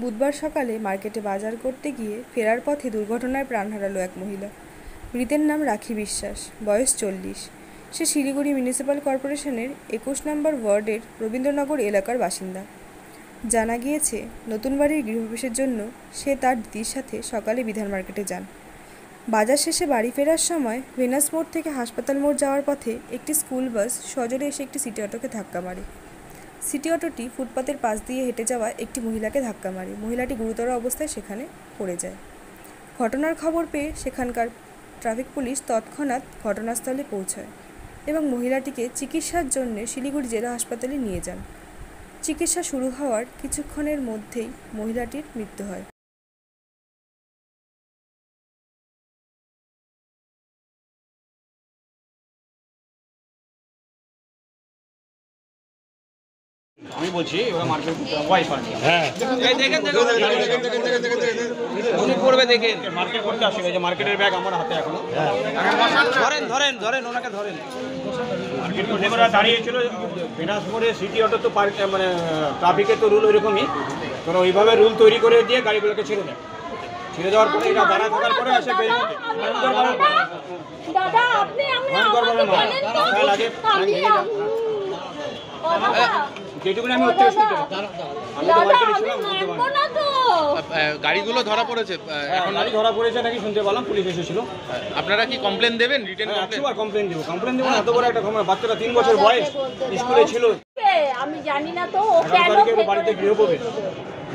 বুধবার সকালে মার্কেটে বাজার করতে গিয়ে ফেরার পথে দুর্ঘটনায় প্রাণ হারালো এক মহিলা। মৃতের নাম রাখি বিশ্বাস, বয়স 40। সে শিলিগুড়ি মিউনিসিপ্যাল কর্পোরেশনের 21 নম্বর ওয়ার্ডের রবীন্দ্রনগর এলাকার বাসিন্দা। জানা গিয়েছে, নতুন বাড়ির গৃহপ্রবেশের জন্য সে তার দিদির সাথে সকালে বিধান মার্কেটে যান। বাজার শেষে বাড়ি ফেরার সময় ভেনাস মোড় থেকে হাসপাতাল মোড় যাওয়ার পথে একটি স্কুল বাস সজোরে এসে একটি সিটি অটোকে ধাক্কা মারে। সিটি অটোটি ফুটপাতের পাশ দিয়ে হেঁটে যাওয়া একটি মহিলাকে ধাক্কা মারে। মহিলাটি গুরুতর অবস্থায় সেখানে পড়ে যায়। ঘটনার খবর পেয়ে সেখানকার ট্রাফিক পুলিশ তৎক্ষণাৎ ঘটনাস্থলে পৌঁছায় এবং মহিলাটিকে চিকিৎসার জন্য শিলিগুড়ি জেলা হাসপাতালে নিয়ে যান। চিকিৎসা শুরু হওয়ার কিছুক্ষণের মধ্যেই মহিলাটির মৃত্যু হয়। আমি বলছি ওরা মার্কেট ওয়াইফ আর কি। হ্যাঁ এই দেখেন উনি করবে দেখেন মার্কেট করতে আসলে যে মার্কেটের ব্যাগ আমার হাতে এখনো। ধরেন ধরেন ধরেন ওনাকে ধরেন। মার্কেট করতে ওরা দাঁড়িয়েছিল ভেনাস মোড়ে সিটি অটো তো মানে ট্রাফিকের তো রুল ওইরকমই, তোরা ওইভাবে রুল তৈরি করে দিয়ে গাড়িগুলোকে ছেড়ে দেয়। ছেড়ে দেওয়ার পরে এরা দাঁড়া থাকার পরে এসে গাড়িগুলো ধরা পড়েছে, এখন গাড়ি ধরা পড়েছে নাকি শুনতে পেলাম, পুলিশ এসেছিল। আপনারা কি কমপ্লেন দেবেন? রিটেন কমপ্লেন দেবো এত বড় একটা বাচ্চাটা 3 বছর বয়স, স্কুলে ছিল, আমি জানি না তো বাড়িতে গৃহপ্রবেশ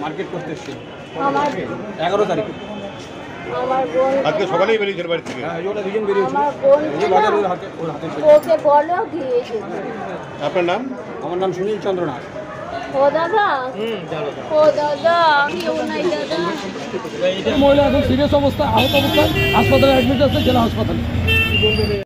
মার্কেট করতে এসেছে 11 তারিখে। আজকে সকালেই বেরিয়েছিল বাড়ি থেকে। দুজন বেরিয়েছিল। আপনার নাম? আমার নাম সুনীল চন্দ্র নাথ। মহিলা এখন সিরিয়াস অবস্থা, আহত অবস্থায় হাসপাতালে অ্যাডমিট আছে, জেলা হাসপাতালে।